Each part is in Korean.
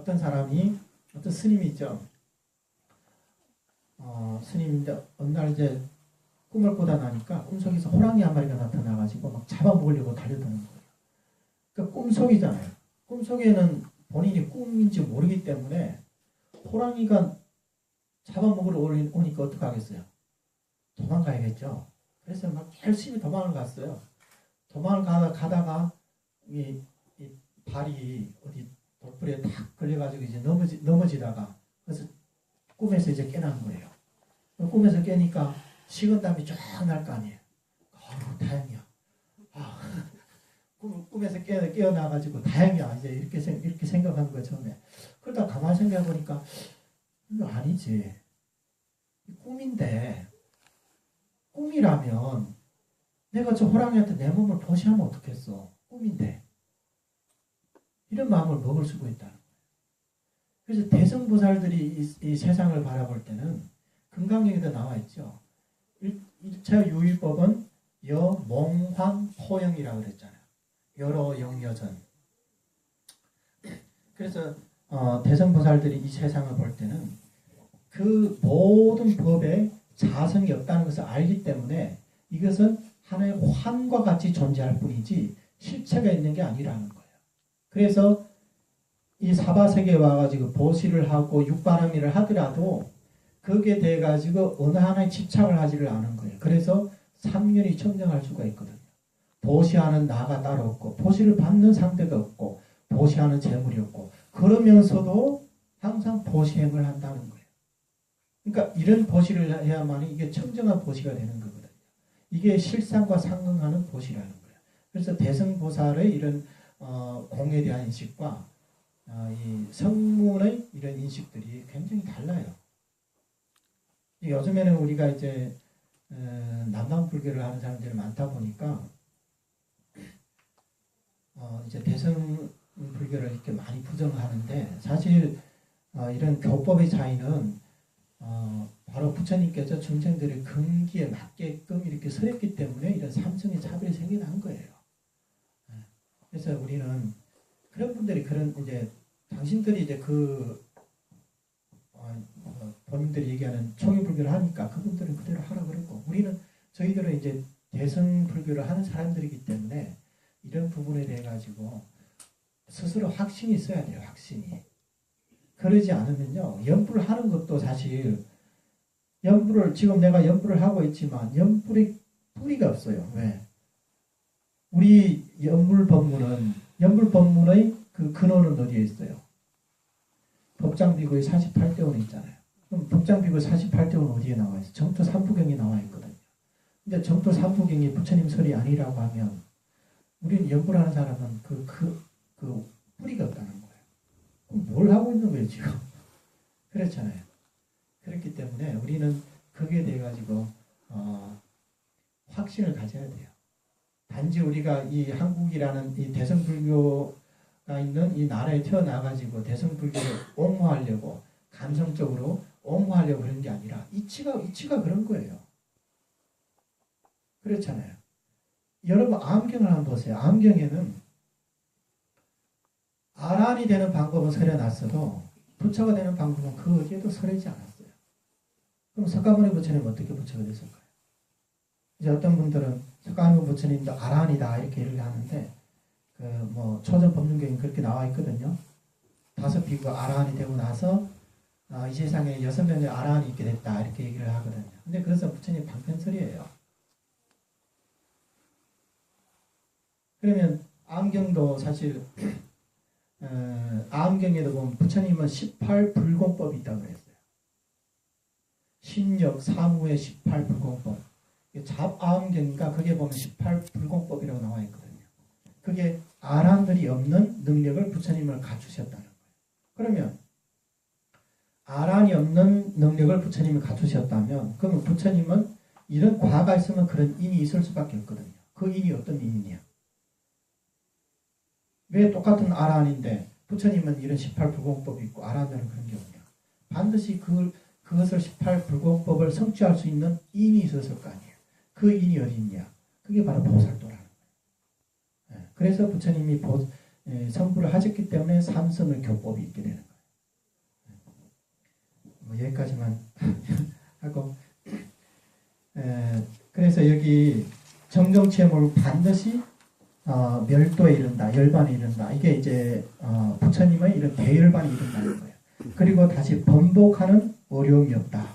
어떤 사람이, 어떤 스님이 있죠. 스님인데 어느 날 이제 꿈을 꾸다 나니까 꿈속에서 호랑이 한 마리가 나타나가지고 막 잡아먹으려고 달려드는 거예요. 그러니까 꿈속이잖아요. 꿈속에는 본인이 꿈인지 모르기 때문에 호랑이가 잡아먹으러 오니까 어떡하겠어요? 도망가야겠죠. 그래서 막 열심히 도망을 갔어요. 도망을 가다가 이 발이 어디 돌불에 탁 걸려가지고 이제 넘어지다가 그래서 꿈에서 이제 깨난 거예요. 꿈에서 깨니까 식은땀이 쫙 날 거 아니에요. 다행이야. 꿈에서 깨어나가지고 다행이야. 이제 이렇게 생각하는 거예요, 처음에. 그러다 가만히 생각해보니까 이거 아니지. 꿈인데, 꿈이라면 내가 저 호랑이한테 내 몸을 보시하면 어떻겠어. 꿈인데. 이런 마음을 먹을 수가 있다는 거예요. 그래서 대승보살들이 이 세상을 바라볼 때는 금강경에도 나와 있죠. 1차 유의법은 여몽환포영이라고 그랬잖아요. 여러 영여전. 그래서 대승보살들이 이 세상을 볼 때는 그 모든 법에 자성이 없다는 것을 알기 때문에 이것은 하나의 환과 같이 존재할 뿐이지 실체가 있는 게 아니라는 거예요. 그래서 이 사바세계에 와가지고 보시를 하고 육바람일을 하더라도 거기에 대해 가지고 어느 하나에 집착을 하지를 않은 거예요. 그래서 삼륜이 청정할 수가 있거든요. 보시하는 나가 따로 없고 보시를 받는 상대가 없고 보시하는 재물이 없고 그러면서도 항상 보시행을 한다는 거예요. 그러니까 이런 보시를 해야만 이게 청정한 보시가 되는 거거든요. 이게 실상과 상응하는 보시라는 거예요. 그래서 대승보살의 이런 공에 대한 인식과 이 성문의 이런 인식들이 굉장히 달라요. 요즘에는 우리가 이제 남방불교를 하는 사람들이 많다 보니까 이제 대승불교를 이렇게 많이 부정하는데 사실 이런 교법의 차이는 바로 부처님께서 중생들의 근기에 맞게끔 이렇게 설했기 때문에 이런 삼성의 차별이 생겨난 거예요. 그래서 우리는 그런 분들이 이제 당신들이 이제 본인들이 얘기하는 총유불교를 하니까 그분들은 그대로 하라고 그랬고 저희들은 이제 대승불교를 하는 사람들이기 때문에 이런 부분에 대해 가지고 스스로 확신이 있어야 돼요. 확신이. 그러지 않으면요. 연불을 하는 것도 사실 지금 내가 연불을 하고 있지만 연불이 뿌리가 없어요. 왜? 우리 연불법문의 그 근원은 어디에 있어요? 법장비구의 48대원에 있잖아요. 그럼 법장비구의 48대원은 어디에 나와 있어요? 정토 삼부경에 나와 있거든요. 근데 정토 삼부경이 부처님 설이 아니라고 하면 우리는 연불하는 사람은 그 뿌리가 없다는 거예요. 그럼 뭘 하고 있는 거예요, 지금? 그렇잖아요. 그렇기 때문에 우리는 거기에 대해 가지고 확신을 가져야 돼요. 단지 우리가 이 한국이라는 이 대승불교가 있는 이 나라에 태어나가지고 대승불교를 옹호하려고 감성적으로 옹호하려고 그런 게 아니라 이치가 그런 거예요. 그렇잖아요. 여러분 암경을 한번 보세요. 암경에는 아란이 되는 방법은 설해놨어도 부처가 되는 방법은 그 어디에도 설하지 않았어요. 그럼 석가모니 부처님은 어떻게 부처가 됐을까요? 이제 어떤 분들은 석가모니 부처님도 아란이다 이렇게 얘기를 하는데 초전 법륜경에 그렇게 나와 있거든요. 5 비구가 아란이 되고 나서 이 세상에 6명의 아란이 있게 됐다 이렇게 얘기를 하거든요. 근데 그것은 부처님 방편설이에요. 그러면 암경도 사실 암경에도 보면 부처님은 18불공법이 있다고 그랬어요. 신력 사무의 18불공법. 잡암경인가 거기에 보면 18불공법이라고 나와 있거든요. 그게 아란들이 없는 능력을 부처님을 갖추셨다는 거예요. 그러면 아란이 없는 능력을 부처님이 갖추셨다면 그러면 부처님은 이런 과가 있으면 그런 인이 있을 수밖에 없거든요. 그 인이 어떤 인이냐? 왜 똑같은 아란인데 부처님은 이런 18불공법이 있고 아란들은 그런 게 없냐? 반드시 그것을 18불공법을 성취할 수 있는 인이 있었을 거 아니에요. 그 인이 어디 있냐? 그게 바로 보살도라는 거예요. 그래서 부처님이 성불을 하셨기 때문에 삼성의 교법이 있게 되는 거예요. 뭐 여기까지만 하고, 그래서 여기 정정체물 반드시 멸도에 이른다, 열반에 이른다. 이게 이제 부처님의 이런 대열반이 이른다는 거예요. 그리고 다시 번복하는 어려움이 없다.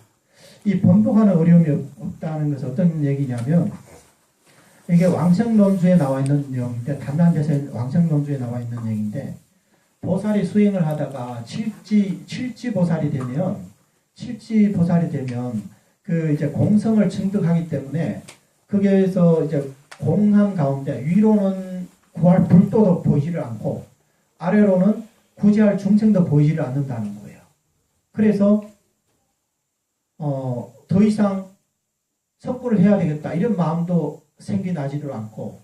이 번복하는 어려움이 없다는 것은 어떤 얘기냐면, 이게 왕성론주에 나와 있는 내용인데, 단란대설 왕성론주에 나와 있는 얘기인데, 보살이 수행을 하다가 칠지보살이 되면 그 이제 공성을 증득하기 때문에 거기에서 이제 공한 가운데 위로는 구할 불도도 보이지를 않고 아래로는 구제할 중생도 보이지를 않는다는 거예요. 그래서 더 이상 석구를 해야 되겠다 이런 마음도 생겨나지도 않고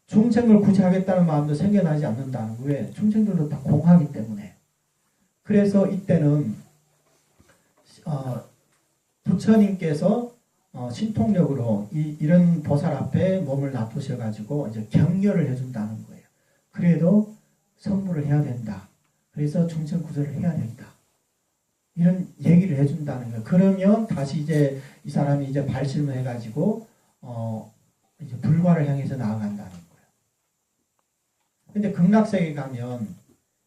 중생을 구제하겠다는 마음도 생겨나지 않는다는 거예요. 왜? 중생들도 다 공하기 때문에. 그래서 이때는 부처님께서 신통력으로 이런 보살 앞에 몸을 놔두셔가지고 이제 격려를 해준다는 거예요. 그래도 성불을 해야 된다. 그래서 중생 구제를 해야 된다. 이런 얘기를 해준다는 거예요. 그러면 다시 이제 이 사람이 이제 발심을 해가지고 이제 불과를 향해서 나아간다는 거예요. 근데 극락세계 가면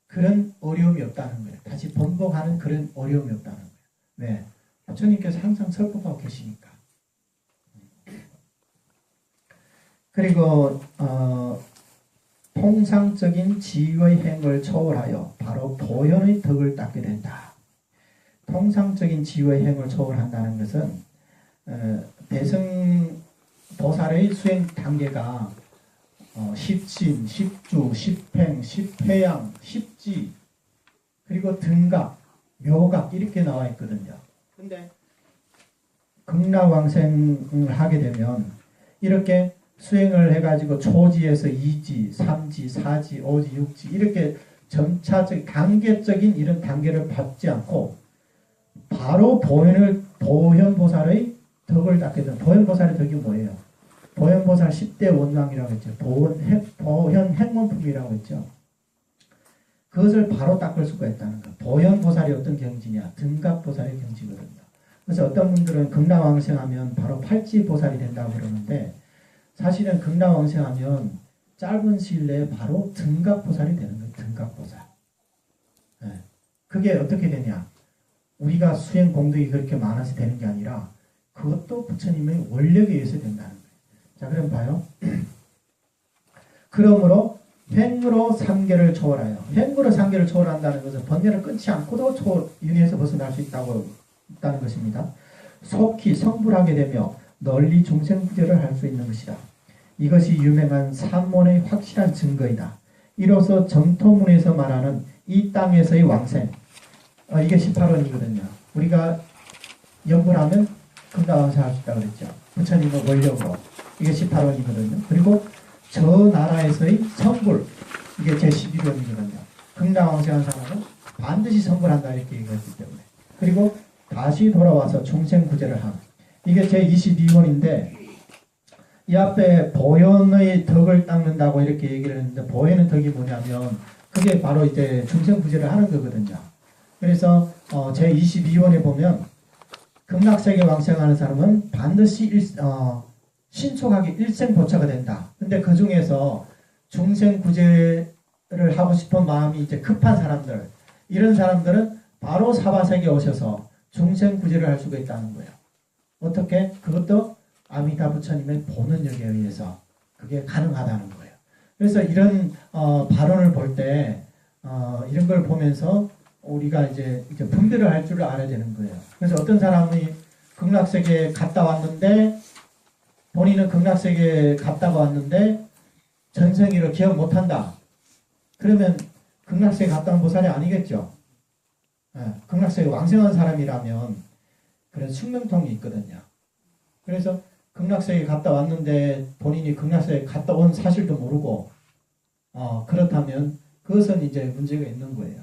그런 어려움이 없다는 거예요. 다시 번복하는 그런 어려움이 없다는 거예요. 네. 부처님께서 항상 설법하고 계시니까. 그리고 통상적인 지의 행을 초월하여 바로 보현의 덕을 닦게 된다. 통상적인 지의 행을 초월한다는 것은 대승 보살의 수행 단계가 십신, 십주, 십행, 십회양, 십지 그리고 등각, 묘각 이렇게 나와 있거든요. 근데 극락왕생을 하게 되면 이렇게 수행을 해가지고 초지에서 2지, 3지, 4지, 5지, 6지 이렇게 점차적 단계적인 이런 단계를 밟지 않고 바로 보현보살의 덕을 닦게 됩니다. 보현보살의 덕이 뭐예요? 보현보살 10대 원광이라고 했죠. 보현 행문품이라고 했죠. 그것을 바로 닦을 수가 있다는 거예요. 보현보살이 어떤 경지냐? 등각보살의 경지거든요. 그래서 어떤 분들은 극락왕생하면 바로 팔지보살이 된다고 그러는데 사실은 극락왕생하면 짧은 시일 내에 바로 등각보살이 되는 거예요. 등각보살. 네. 그게 어떻게 되냐? 우리가 수행 공덕이 그렇게 많아서 되는 게 아니라 그것도 부처님의 원력에 의해서 된다는 거예요. 자, 그럼 봐요. 그러므로 횡으로 삼계를 초월하여 횡으로 삼계를 초월한다는 것은 번뇌를 끊지 않고도 윤회에서 벗어날 수 있다는 것입니다. 속히 성불하게 되며 널리 중생구제를 할 수 있는 것이다. 이것이 유명한 산문의 확실한 증거이다. 이로써 정토문에서 말하는 이 땅에서의 왕생 이게 18원이거든요. 우리가 연불하면 극락왕생 할 수 있다고 그랬죠. 부처님의 원력으로 이게 18원이거든요. 그리고 저 나라에서의 성불 이게 제 11원이거든요. 극락왕생한 사람은 반드시 성불한다 이렇게 얘기했기 때문에. 그리고 다시 돌아와서 중생구제를 함. 이게 제 22원인데 이 앞에 보현의 덕을 닦는다고 이렇게 얘기를 했는데 보현의 덕이 뭐냐면 그게 바로 이제 중생구제를 하는 거거든요. 그래서 제 22원에 보면 극락세계 왕생하는 사람은 반드시 신속하게 일생보차가 된다. 근데 그 중에서 중생구제를 하고 싶은 마음이 이제 급한 사람들, 이런 사람들은 바로 사바세계에 오셔서 중생구제를 할 수가 있다는 거예요. 어떻게? 그것도 아미타 부처님의 보는력에 의해서 그게 가능하다는 거예요. 그래서 이런 발언을 볼 때 이런 걸 보면서 우리가 이제 분별을 할 줄 알아야 되는 거예요. 그래서 어떤 사람이 극락세계에 갔다 왔는데 본인은 극락세계에 갔다가 왔는데 전생일을 기억 못한다. 그러면 극락세계 갔다 온 보살이 아니겠죠. 극락세계 왕생한 사람이라면 그런 숙명통이 있거든요. 그래서 극락세계 갔다 왔는데 본인이 극락세계 갔다 온 사실도 모르고 그렇다면 그것은 이제 문제가 있는 거예요.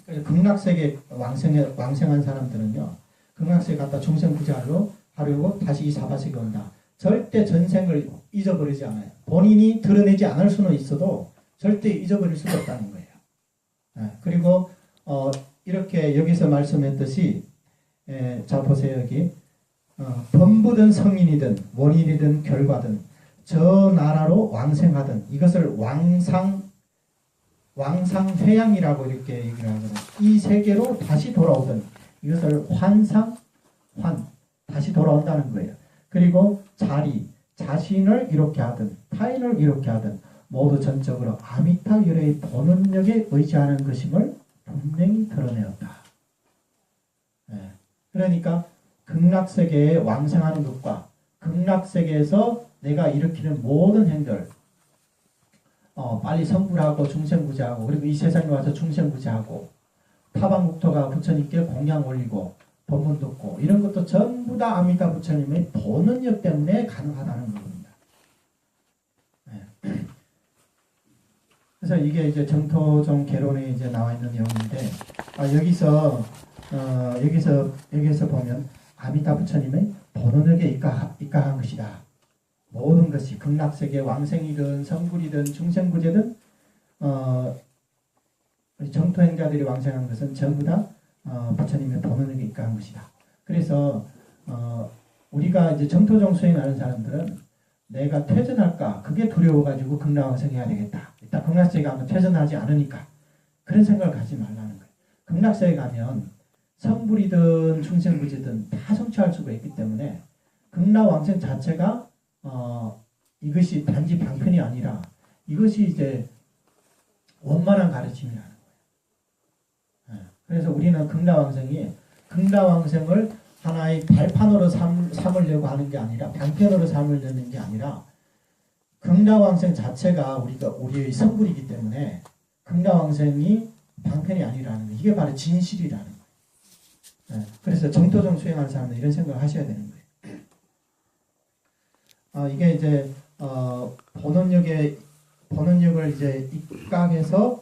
그래서 극락세계 왕생한 사람들은요. 극락세계 갔다 중생구제하려고 다시 이 사바세계 온다. 절대 전생을 잊어버리지 않아요. 본인이 드러내지 않을 수는 있어도 절대 잊어버릴 수가 없다는 거예요. 그리고 이렇게 이렇게 여기서 말씀했듯이 자 보세요 여기 범부든 성인이든 원인이든 결과든 저 나라로 왕생하든 이것을 왕상회양이라고 이렇게 얘기를 하거든요. 이 세계로 다시 돌아오든 이것을 다시 돌아온다는 거예요. 그리고 자신을 이렇게 하든 타인을 이렇게 하든 모두 전적으로 아미타 열애의 본원력에 의지하는 것임을 분명히 드러내었다. 그러니까 극락세계에 왕생하는 것과 극락세계에서 내가 일으키는 모든 행들 빨리 성불하고 중생구제하고 그리고 이 세상에 와서 중생구제하고 타방국토가 부처님께 공양 올리고 법문 듣고 이런 것도 전부 다 아미타 부처님의 본원력 때문에 가능하다는 겁니다. 그래서 이게 이제 정토종 개론에 이제 나와 있는 내용인데 여기서 보면 아미타 부처님의 본원력에 입각한 것이다. 모든 것이 극락세계 왕생이든 성불이든 중생구제든 정토행자들이 왕생한 것은 전부 다 부처님의 본원력에 입각한 것이다. 그래서 우리가 이제 정토종 수행하는 사람들은 내가 퇴전할까 그게 두려워가지고 극락왕생해야 되겠다. 일단 극락세계 가면 퇴전하지 않으니까 그런 생각을 가지 말라는 거예요. 극락세계 가면 성불이든 중생구제든 다 성취할 수가 있기 때문에 극락왕생 자체가 이것이 단지 방편이 아니라 이것이 이제 원만한 가르침이라는 거예요. 그래서 우리는 극락왕생을 하나의 발판으로 삼으려고 하는 게 아니라 방편으로 삼으려는 게 아니라 극락왕생 자체가 우리의 성불이기 때문에 극락왕생이 방편이 아니라는 거예요. 이게 바로 진실이라는 거예요. 그래서 정토종 수행하는 사람은 이런 생각을 하셔야 되는 거예요. 이게 이제 본원력을 이제 입각해서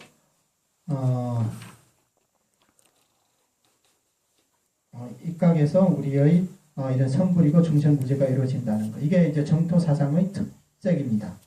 우리의 이런 성불이고 중생구제가 이루어진다는 거. 이게 이제 정토 사상의 특색입니다.